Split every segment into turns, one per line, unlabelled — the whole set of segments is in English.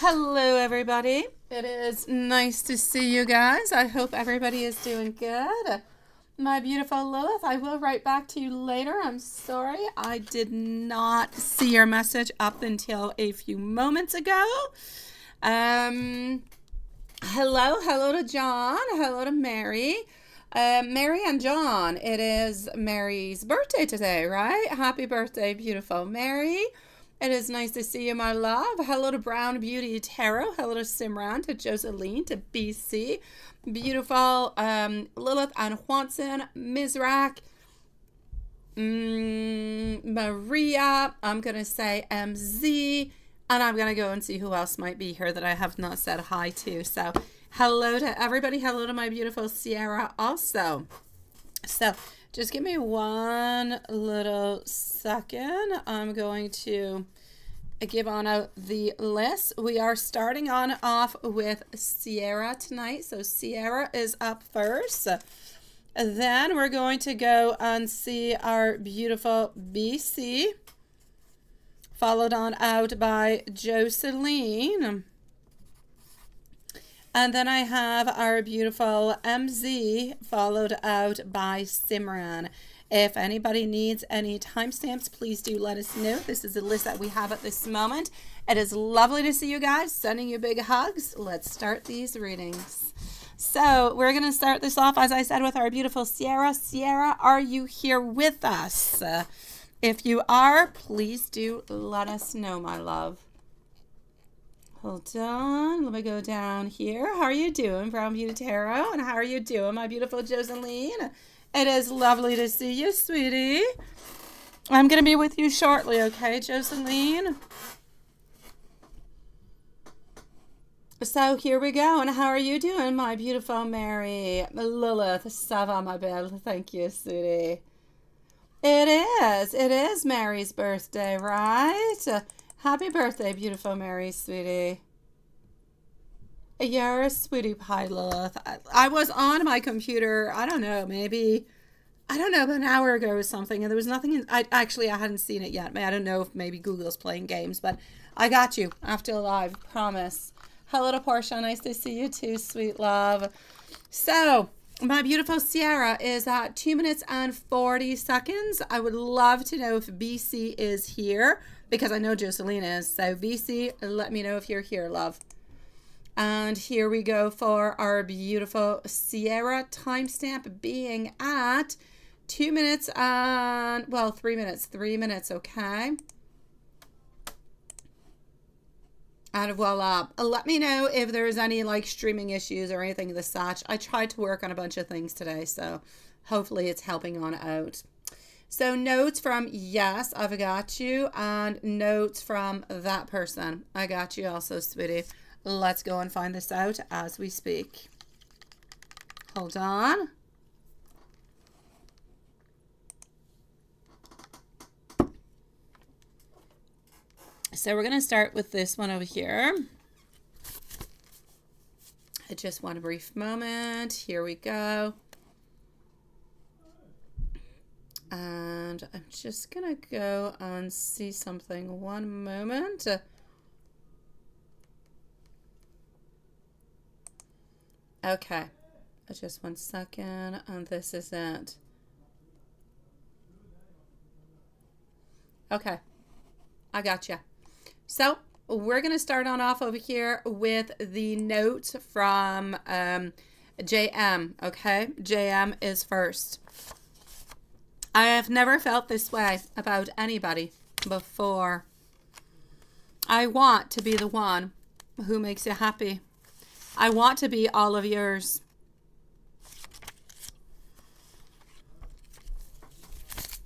Hello, everybody. It is nice to see you guys. I hope everybody is doing good. My beautiful Lilith, I will write back to you later. I'm sorry I did not see your message up until a few moments ago. Hello to John. Hello to Mary. Mary and John, it is Mary's birthday today, right? Happy birthday, beautiful Mary. It is nice to see you, my love. Hello to Brown Beauty Tarot. Hello to Simran, to Joseline, to BC. Beautiful Lilith and Juanson, Mizrak, Maria. I'm going to say MZ. And I'm going to go and see who else might be here that I have not said hi to. So hello to everybody. Hello to my beautiful Sierra also. So just give me one little second. I'm going to give on out the list. We are starting on off with Sierra tonight. So Sierra is up first. Then we're going to go and see our beautiful BC, followed on out by Joseline. And then I have our beautiful MZ, followed out by Simran. If anybody needs any timestamps, please do let us know. This is the list that we have at this moment. It is lovely to see you guys. Sending you big hugs. Let's start these readings. So we're going to start this off, as I said, with our beautiful Sierra. Sierra, are you here with us? If you are, please do let us know, my love. Hold on. Let me go down here. How are you doing, Brown Beauty Tarot? And how are you doing, my beautiful Joseline? It is lovely to see you, sweetie. I'm going to be with you shortly, okay, Joseline? So here we go. And how are you doing, my beautiful Mary? Lilith, ça va, ma belle? Thank you, sweetie. It is Mary's birthday, right? Happy birthday, beautiful Mary, sweetie. You're a sweetie pie, Lilith. I was on my computer, I don't know, maybe, about an hour ago or something, and there was nothing I hadn't seen it yet. I don't know if maybe Google's playing games, but I got you after live, promise. Hello to Portia, nice to see you too, sweet love. So, my beautiful Sierra is at 2 minutes and 40 seconds. I would love to know if BC is here, because I know Joseline is. So BC, let me know if you're here, love. And here we go for our beautiful Sierra timestamp being at 2 minutes and, well, 3 minutes. 3 minutes, okay? And voila. Let me know if there's any like streaming issues or anything of the such. I tried to work on a bunch of things today, so hopefully it's helping on out. So notes from yes, I've got you, and notes from that person. I got you also, sweetie. Let's go and find this out as we speak. Hold on. So we're going to start with this one over here. I just want a brief moment. Here we go. And I'm just going to go and see something. One moment. Okay. Just 1 second. And this is it. Okay. I gotcha. So we're going to start on off over here with the notes from JM. Okay. JM is first. I have never felt this way about anybody before. I want to be the one who makes you happy. I want to be all of yours.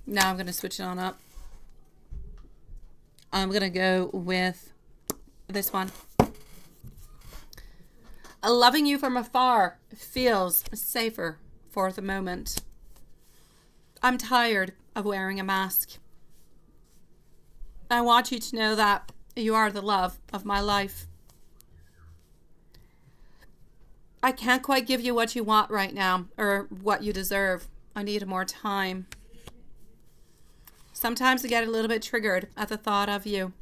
Now I'm going to switch it on up. I'm going to go with this one. Loving you from afar feels safer for the moment. I'm tired of wearing a mask. I want you to know that you are the love of my life. I can't quite give you what you want right now, or what you deserve. I need more time. Sometimes I get a little bit triggered at the thought of you.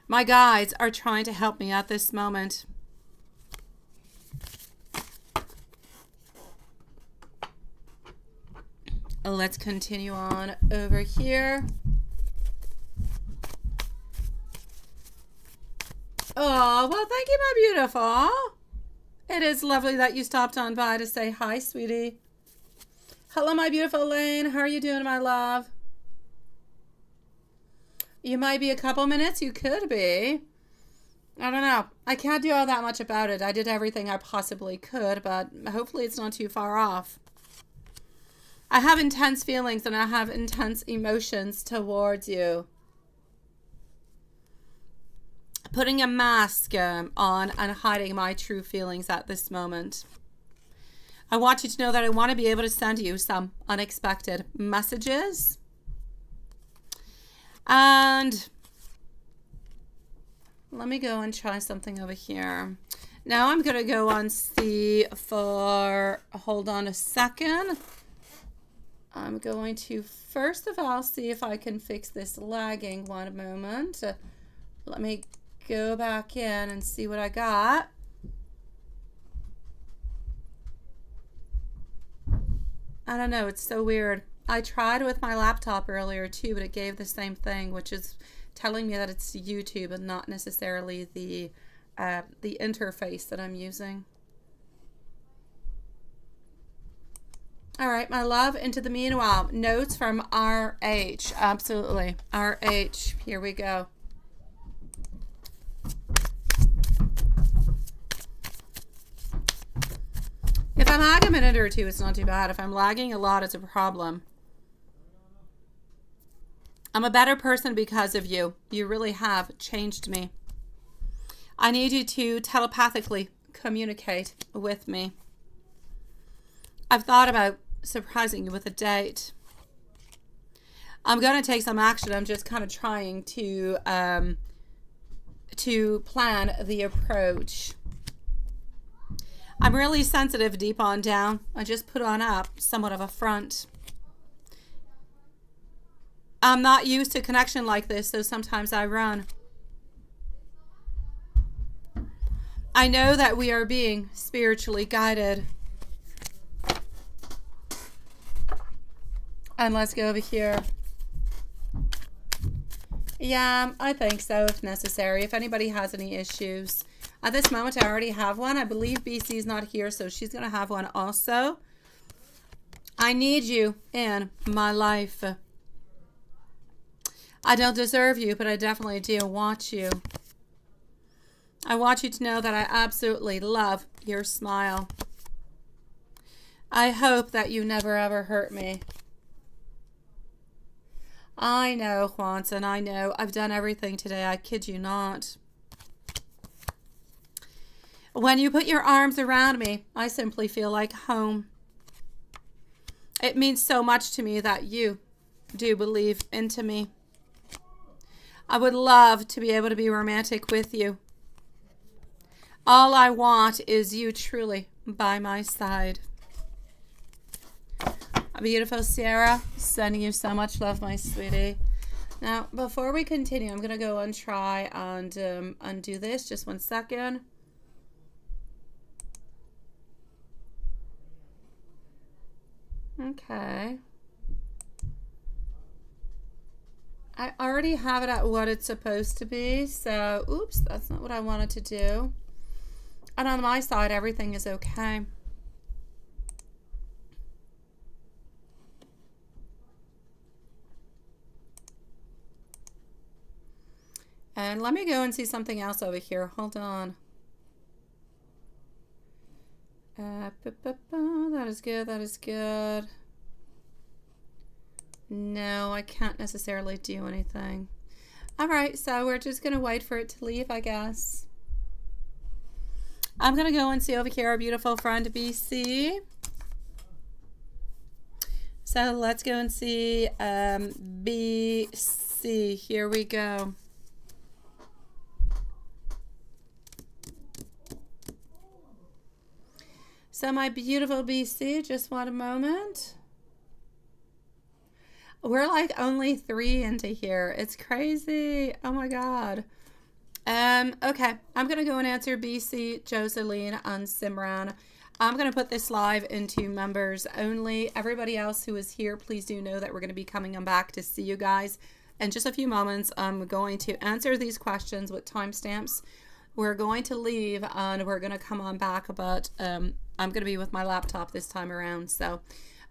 My guides are trying to help me at this moment. Let's continue on over here. Oh, well, thank you, my beautiful. It is lovely that you stopped on by to say hi, sweetie. Hello, my beautiful Elaine. How are you doing, my love? You might be a couple minutes. You could be. I don't know. I can't do all that much about it. I did everything I possibly could, but hopefully it's not too far off. I have intense feelings and I have intense emotions towards you. Putting a mask on and hiding my true feelings at this moment. I want you to know that I want to be able to send you some unexpected messages. And let me go and try something over here. Now I'm going to go and see for, hold on a second. I'm going to first of all see if I can fix this lagging. One moment. Let me go back in and see what I got. I don't know, it's so weird. I tried with my laptop earlier too, but it gave the same thing, which is telling me that it's YouTube and not necessarily the interface that I'm using. All right, my love, into the meanwhile, notes from RH. Absolutely. RH. Here we go. If I'm lagging a minute or two, it's not too bad. If I'm lagging a lot, it's a problem. I'm a better person because of you. You really have changed me. I need you to telepathically communicate with me. I've thought about surprising you with a date. I'm going to take some action. I'm just kind of trying to plan the approach. I'm really sensitive deep on down. I just put on up somewhat of a front. I'm not used to connection like this, so sometimes I run. I know that we are being spiritually guided. And let's go over here. Yeah, I think so if necessary. If anybody has any issues. At this moment, I already have one. I believe BC's not here, so she's going to have one also. I need you in my life. I don't deserve you, but I definitely do want you. I want you to know that I absolutely love your smile. I hope that you never ever hurt me. I know, Juanson, I know. I've done everything today. I kid you not. When you put your arms around me, I simply feel like home. It means so much to me that you do believe into me. I would love to be able to be romantic with you. All I want is you truly by my side. Beautiful Sierra, sending you so much love, my sweetie. Now, before we continue, I'm going to go and try and undo this. Just 1 second. Okay. I already have it at what it's supposed to be, so, oops, that's not what I wanted to do. And on my side, everything is okay. And let me go and see something else over here. Hold on. That is good. That is good. No, I can't necessarily do anything. All right, so we're just going to wait for it to leave, I guess. I'm going to go and see over here our beautiful friend BC. So let's go and see BC. Here we go. So my beautiful BC, just one moment. We're like only 3 into here. It's crazy. Oh my God. Okay, I'm going to go and answer BC, Joseline, and Simran. I'm going to put this live into members only. Everybody else who is here, please do know that we're going to be coming on back to see you guys in just a few moments. I'm going to answer these questions with timestamps. We're going to leave and we're going to come on back, but I'm going to be with my laptop this time around, so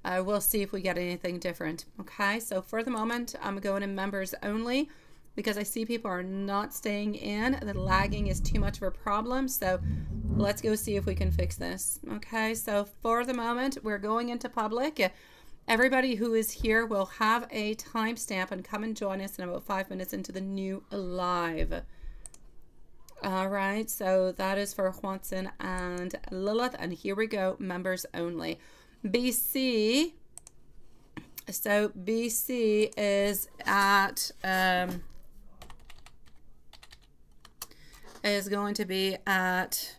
we'll see if we get anything different. Okay, so for the moment, I'm going in members only, because I see people are not staying in. The lagging is too much of a problem. So let's go see if we can fix this. Okay, so for the moment, we're going into public. Everybody who is here will have a timestamp and come and join us in about 5 minutes into the new live. All right, so that is for Juanson and Lilith. And here we go, members only. BC. So BC is at... is going to be at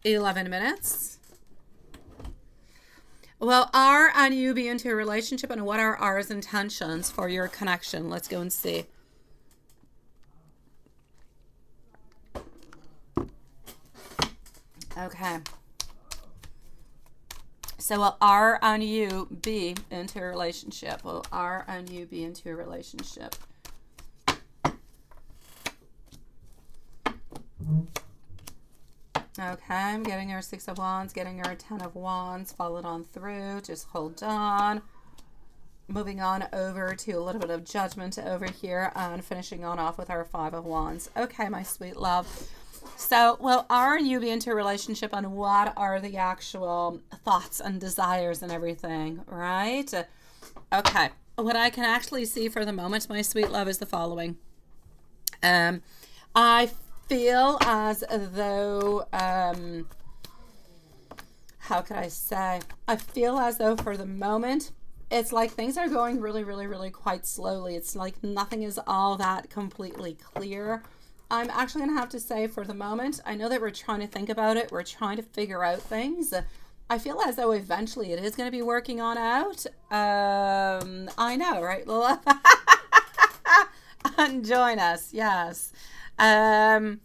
11 minutes. Will R and you be into a relationship, and what are R's intentions for your connection? Let's go and see. Okay. So will R and you be into a relationship? Will R and you be into a relationship? Okay, I'm getting our 6 of Wands, getting our 10 of Wands, followed on through. Just hold on. Moving on over to a little bit of Judgment over here and finishing on off with our 5 of Wands. Okay, my sweet love. So, will R and you be into a relationship, and what are the actual thoughts and desires and everything, right? Okay, what I can actually see for the moment, my sweet love, is the following. I feel as though, how could I say? I feel as though for the moment, it's like things are going really, really, really quite slowly. It's like nothing is all that completely clear. I'm actually going to have to say for the moment, I know that we're trying to think about it. We're trying to figure out things. I feel as though eventually it is going to be working on out. I know, right, Lola? And join us, yes. So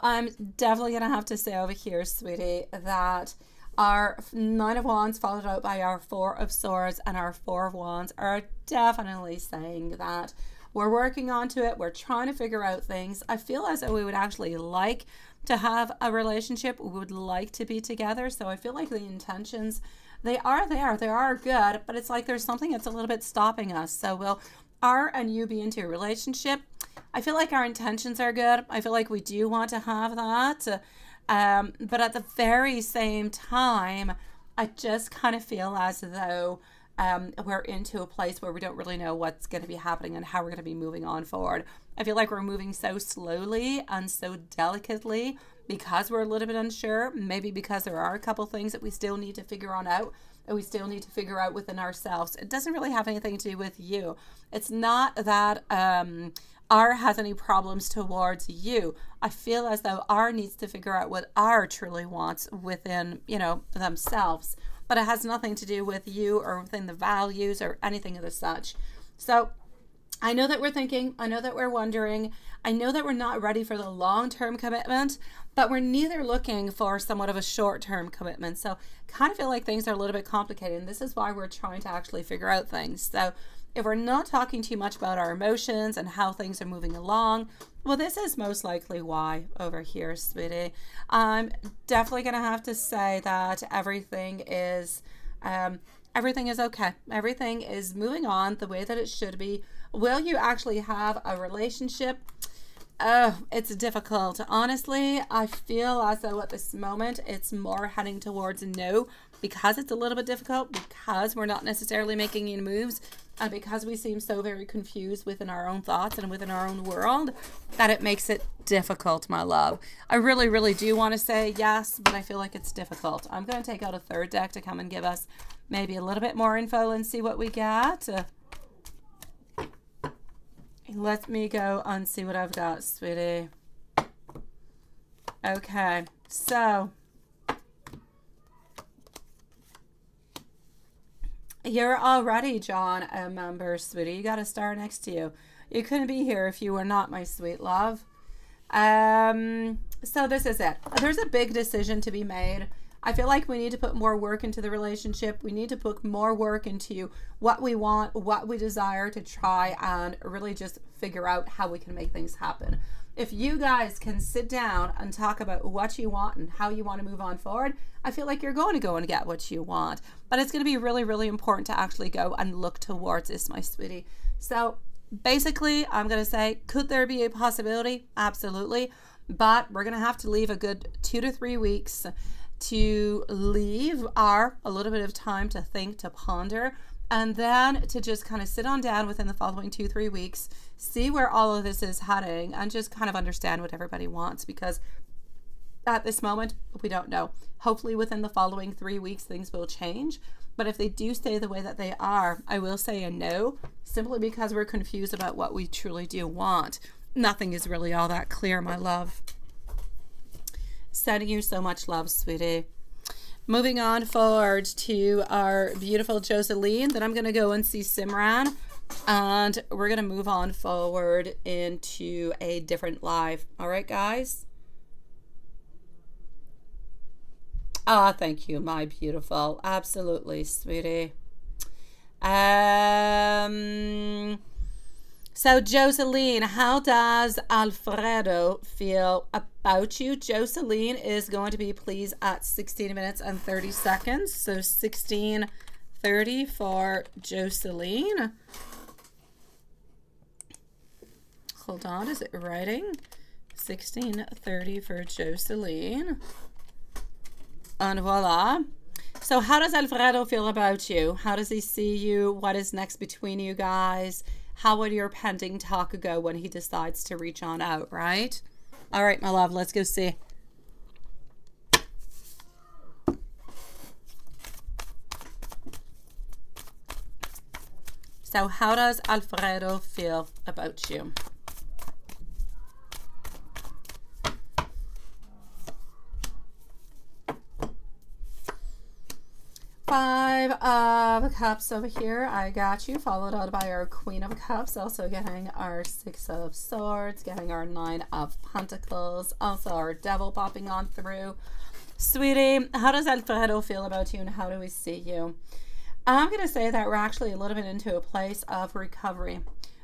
I'm definitely going to have to say over here, sweetie, that our 9 of Wands followed out by our 4 of Swords and our 4 of Wands are definitely saying that we're working onto it. We're trying to figure out things. I feel as though we would actually like to have a relationship. We would like to be together. So I feel like the intentions, they are there. They are good, but it's like there's something that's a little bit stopping us. So will R and you be into a relationship? I feel like our intentions are good. I feel like we do want to have that. But at the very same time, I just kind of feel as though we're into a place where we don't really know what's going to be happening and how we're going to be moving on forward. I feel like we're moving so slowly and so delicately because we're a little bit unsure, maybe because there are a couple things that we still need to figure on out and we still need to figure out within ourselves. It doesn't really have anything to do with you. It's not that R has any problems towards you. I feel as though R needs to figure out what R truly wants within, themselves. But it has nothing to do with you or within the values or anything of the such. So I know that we're thinking, I know that we're wondering, I know that we're not ready for the long-term commitment, but we're neither looking for somewhat of a short-term commitment. So kind of feel like things are a little bit complicated, and this is why we're trying to actually figure out things. So if we're not talking too much about our emotions and how things are moving along, well, this is most likely why over here, sweetie. I'm definitely going to have to say that everything is okay. Everything is moving on the way that it should be. Will you actually have a relationship? It's difficult. Honestly, I feel as though at this moment it's more heading towards no, because it's a little bit difficult, because we're not necessarily making any moves, and because we seem so very confused within our own thoughts and within our own world, that it makes it difficult, my love. I really, really do want to say yes, but I feel like it's difficult. I'm going to take out a third deck to come and give us maybe a little bit more info and see what we got. Let me go and see what I've got, sweetie. Okay, so you're already, John, a member, sweetie. You got a star next to you. You couldn't be here if you were not, my sweet love. So this is it. There's a big decision to be made. I feel like we need to put more work into the relationship. We need to put more work into what we want, what we desire, to try and really just figure out how we can make things happen. If you guys can sit down and talk about what you want and how you want to move on forward, I feel like you're going to go and get what you want. But it's going to be really, really important to actually go and look towards this, my sweetie. So basically, I'm going to say, could there be a possibility? Absolutely. But we're going to have to leave a good 2 to 3 weeks to leave a little bit of time to think, to ponder, and then to just kind of sit on down within the following 2-3 weeks, see where all of this is heading, and just kind of understand what everybody wants, because at this moment, we don't know. Hopefully within the following 3 weeks, things will change. But if they do stay the way that they are, I will say a no, simply because we're confused about what we truly do want. Nothing is really all that clear, my love. Sending you so much love, sweetie. Moving on forward to our beautiful Jocelyn. Then I'm going to go and see Simran. And we're going to move on forward into a different live. All right, guys? Ah, thank you, my beautiful. Absolutely, sweetie. So, Jocelyn, how does Alfredo feel about you? Jocelyn is going to be pleased at 16 minutes and 30 seconds. So, 16:30 for Jocelyn. Hold on, is it writing? 16:30 for Jocelyn. And voila. So how does Alfredo feel about you? How does he see you? What is next between you guys? How would your pending talk go when he decides to reach on out, right? All right, my love, let's go see. So how does Alfredo feel about you? Five of Cups over here. I got you. Followed out by our Queen of Cups. Also getting our Six of Swords. Getting our Nine of Pentacles. Also our Devil popping on through. Sweetie, how does Alfredo feel about you and how do we see you? I'm going to say that we're actually a little bit into a place of recovery.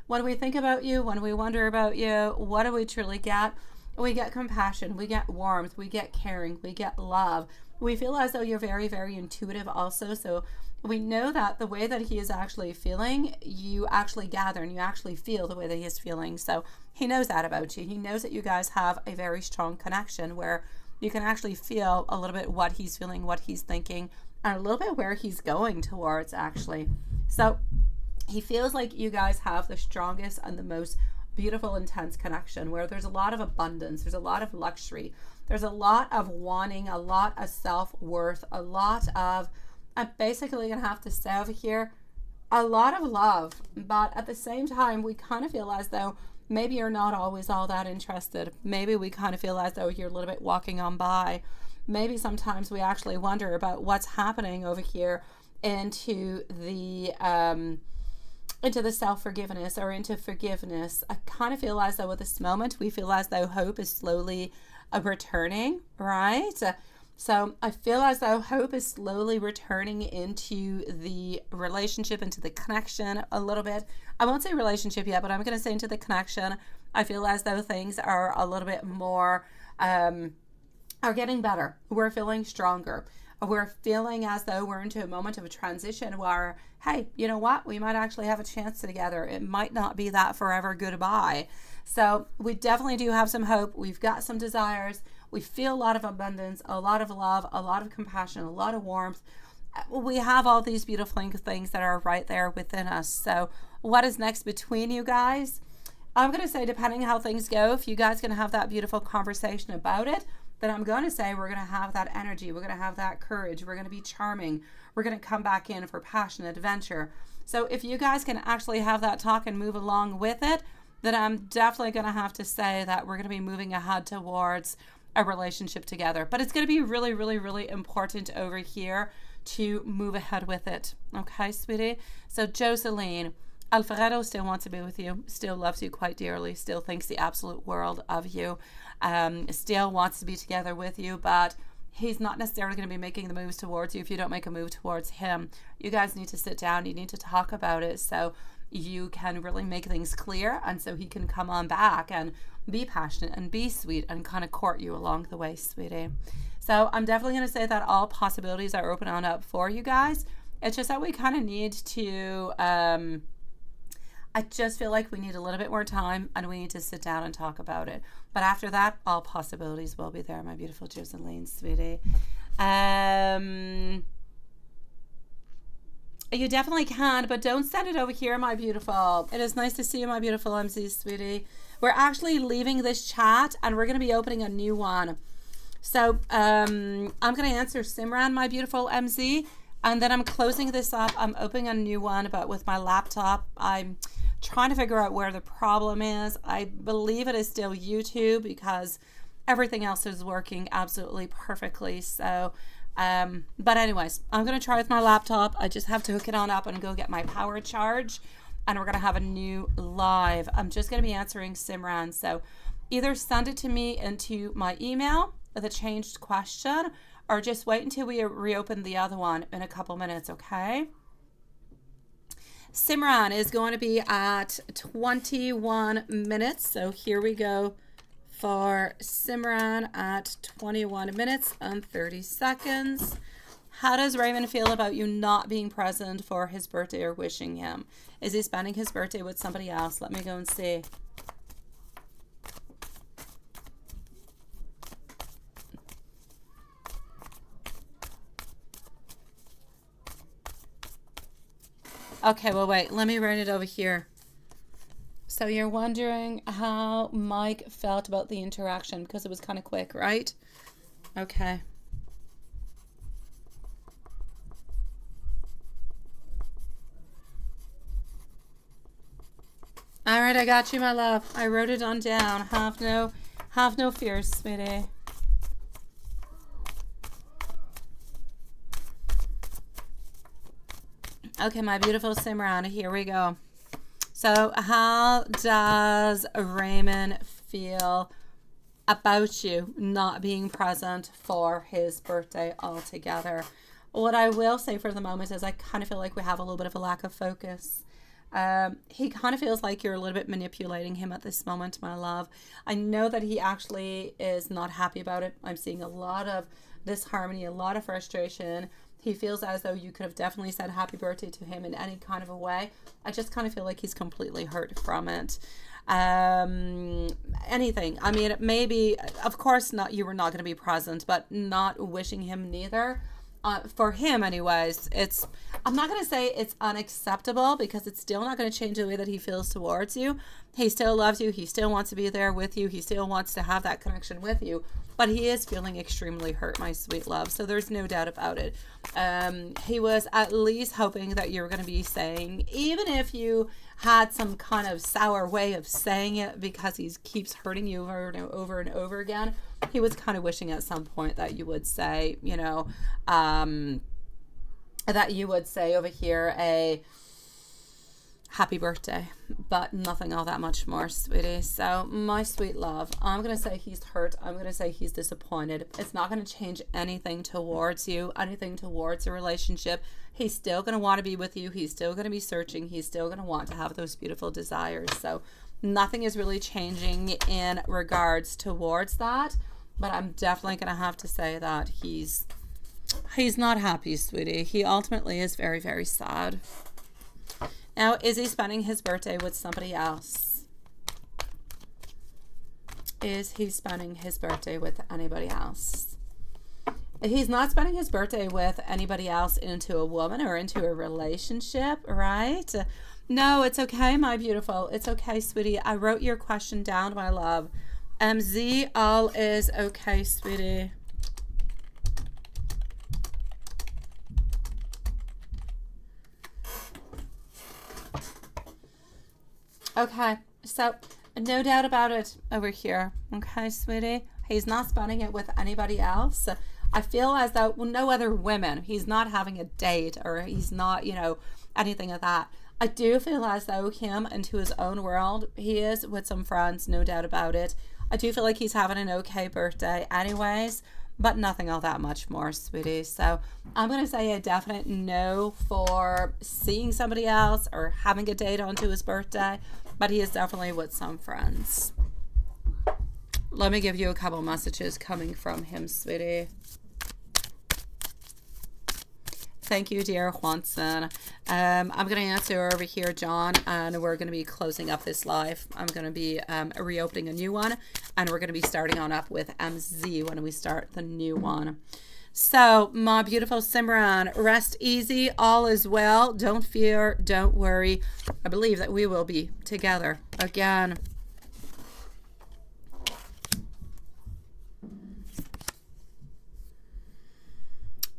When we think about you, when we wonder about you, what do we truly get? We get compassion. We get warmth. We get caring. We get love. We feel as though you're very, very intuitive also. So we know that the way that he is actually feeling, you actually gather and you actually feel the way that he is feeling. So he knows that about you. He knows that you guys have a very strong connection where you can actually feel a little bit what he's feeling, what he's thinking, and a little bit where he's going towards actually. So he feels like you guys have the strongest and the most beautiful, intense connection where there's a lot of abundance, there's a lot of luxury, there's a lot of wanting, a lot of self-worth, a lot of, I'm basically gonna have to say over here, a lot of love. But at the same time, we kind of feel as though maybe you're not always all that interested. Maybe we kind of feel as though you're a little bit walking on by. Maybe sometimes we actually wonder about what's happening over here into the self-forgiveness or into forgiveness. I kind of feel as though at this moment, we feel as though hope is slowly returning, right? So I feel as though hope is slowly returning into the relationship, into the connection a little bit. I won't say relationship yet, but I'm going to say into the connection. I feel as though things are a little bit more, are getting better. We're feeling stronger. We're feeling as though we're into a moment of a transition where, hey, you know what? We might actually have a chance together. It might not be that forever goodbye. So we definitely do have some hope. We've got some desires. We feel a lot of abundance, a lot of love, a lot of compassion, a lot of warmth. We have all these beautiful things that are right there within us. So what is next between you guys? I'm going to say, depending how things go, if you guys going to have that beautiful conversation about it, then I'm going to say we're going to have that energy. We're going to have that courage. We're going to be charming. We're going to come back in for passion, adventure. So if you guys can actually have that talk and move along with it, then I'm definitely going to have to say that we're going to be moving ahead towards a relationship together. But it's going to be really, really, really important over here to move ahead with it. Okay, sweetie? So Jocelyn, Alfredo still wants to be with you, still loves you quite dearly, still thinks the absolute world of you, still wants to be together with you, but he's not necessarily going to be making the moves towards you if you don't make a move towards him. You guys need to sit down, you need to talk about it so you can really make things clear, and so he can come on back and be passionate and be sweet and kind of court you along the way, sweetie. So I'm definitely going to say that all possibilities are open on up for you guys. It's just that we kind of need to, I just feel like we need a little bit more time and we need to sit down and talk about it. But after that, all possibilities will be there, my beautiful Joseline, sweetie. You definitely can, but don't send it over here, my beautiful. It is nice to see you, my beautiful MZ, sweetie. We're actually leaving this chat and we're going to be opening a new one. So I'm going to answer Simran, my beautiful MZ, and then I'm closing this up. I'm opening a new one, but with my laptop, I'm trying to figure out where the problem is. I believe it is still YouTube because everything else is working absolutely perfectly. So, but anyways, I'm going to try with my laptop. I just have to hook it on up and go get my power charge, and we're going to have a new live. I'm just going to be answering Simran. So either send it to me into my email, the changed question, or just wait until we reopen the other one in a couple minutes, okay? Simran is going to be at 21 minutes. So here we go for Simran at 21 minutes and 30 seconds. How does Raymond feel about you not being present for his birthday or wishing him? Is he spending his birthday with somebody else? Let me go and see. Okay, well, wait, let me write it over here. So you're wondering how Mike felt about the interaction because it was kind of quick, right? Okay. All right, I got you, my love. I wrote it on down. Have no fears, sweetie. Okay, my beautiful Simran, here we go. So how does Raymond feel about you not being present for his birthday altogether? What I will say for the moment is I kind of feel like we have a little bit of a lack of focus. He kind of feels like you're a little bit manipulating him at this moment, my love. I know that he actually is not happy about it. I'm seeing a lot of disharmony, a lot of frustration. He feels as though you could have definitely said happy birthday to him in any kind of a way. I just kind of feel like he's completely hurt from it. Anything. I mean, maybe, of course, not. You were not going to be present, but not wishing him neither. For him, anyways, I'm not going to say it's unacceptable because it's still not going to change the way that he feels towards you. He still loves you. He still wants to be there with you. He still wants to have that connection with you. But he is feeling extremely hurt, my sweet love. So there's no doubt about it. He was at least hoping that you were going to be saying, even if you had some kind of sour way of saying it because he keeps hurting you over and over and over again, he was kind of wishing at some point that you would say, you know, that you would say over here a happy birthday, but nothing all that much more, sweetie. So my sweet love, I'm going to say he's hurt. I'm going to say he's disappointed. It's not going to change anything towards you, anything towards a relationship. He's still going to want to be with you. He's still going to be searching. He's still going to want to have those beautiful desires. So nothing is really changing in regards towards that, but I'm definitely going to have to say that he's not happy, sweetie. He ultimately is very, very sad. Now, is he spending his birthday with somebody else? Is he spending his birthday with anybody else? He's not spending his birthday with anybody else into a woman or into a relationship, right? No, it's okay, my beautiful. It's okay, sweetie. I wrote your question down, my love. MZ, all is okay, sweetie. Okay, so no doubt about it over here. Okay, sweetie. He's not spending it with anybody else. I feel as though, well, no other women. He's not having a date or he's not, you know, anything of that. I do feel as though him into his own world, he is with some friends, no doubt about it. I do feel like he's having an okay birthday anyways, but nothing all that much more, sweetie. So I'm going to say a definite no for seeing somebody else or having a date onto his birthday, but he is definitely with some friends. Let me give you a couple messages coming from him, sweetie. Thank you, dear Juanson. I'm going to answer over here, John, and we're going to be closing up this live. I'm going to be reopening a new one, and we're going to be starting on up with MZ when we start the new one. So, my beautiful Simran, rest easy. All is well. Don't fear. Don't worry. I believe that we will be together again.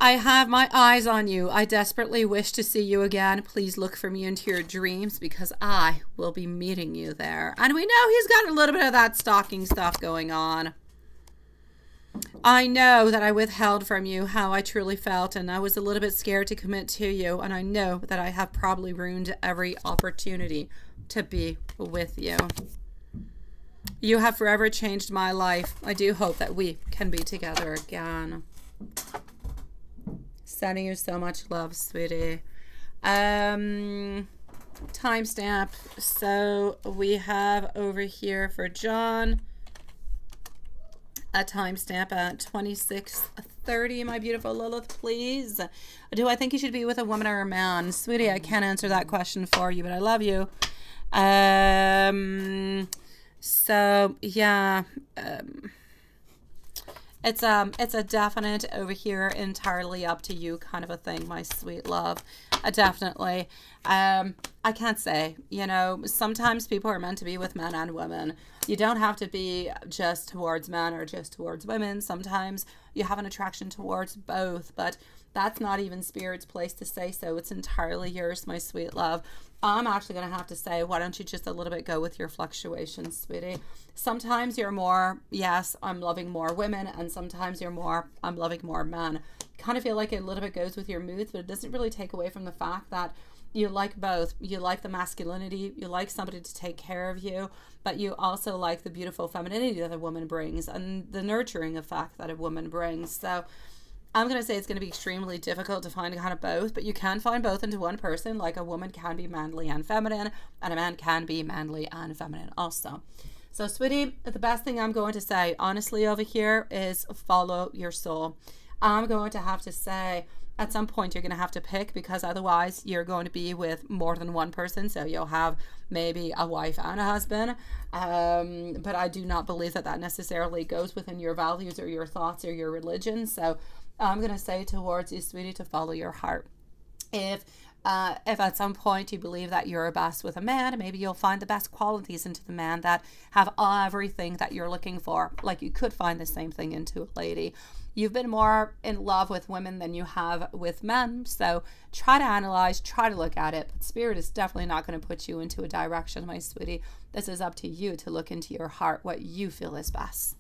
I have my eyes on you. I desperately wish to see you again. Please look for me into your dreams because I will be meeting you there. And we know he's got a little bit of that stalking stuff going on. I know that I withheld from you how I truly felt, and I was a little bit scared to commit to you, and I know that I have probably ruined every opportunity to be with you. You have forever changed my life. I do hope that we can be together again. Sending you so much love, sweetie. Timestamp. So we have over here for John a timestamp at 26:30. My beautiful Lilith, please. Do I think you should be with a woman or a man? Sweetie, I can't answer that question for you, but I love you. So yeah. It's a definite over here, entirely up to you kind of a thing, my sweet love. Definitely. I can't say, you know, sometimes people are meant to be with men and women. You don't have to be just towards men or just towards women. Sometimes you have an attraction towards both, but that's not even Spirit's place to say so. It's entirely yours, my sweet love. I'm actually going to have to say, why don't you just a little bit go with your fluctuations, sweetie? Sometimes you're more, yes, I'm loving more women, and sometimes you're more, I'm loving more men. Kind of feel like it a little bit goes with your moods, but it doesn't really take away from the fact that you like both. You like the masculinity, you like somebody to take care of you, but you also like the beautiful femininity that a woman brings and the nurturing effect that a woman brings. So I'm going to say it's going to be extremely difficult to find kind of both, but you can find both into one person. Like a woman can be manly and feminine, and a man can be manly and feminine also. So, sweetie, the best thing I'm going to say, honestly, over here is follow your soul. I'm going to have to say, at some point, you're going to have to pick, because otherwise you're going to be with more than one person. So you'll have maybe a wife and a husband. But I do not believe that that necessarily goes within your values or your thoughts or your religion. So I'm going to say towards you, sweetie, to follow your heart. If at some point you believe that you're best with a man, maybe you'll find the best qualities into the man that have everything that you're looking for. Like you could find the same thing into a lady. You've been more in love with women than you have with men. So try to analyze, try to look at it. But Spirit is definitely not going to put you into a direction, my sweetie. This is up to you to look into your heart, what you feel is best.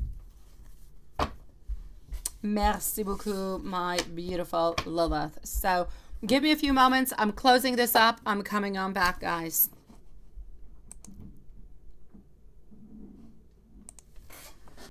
Merci beaucoup, my beautiful Lilith. So give me a few moments. I'm closing this up. I'm coming on back, guys.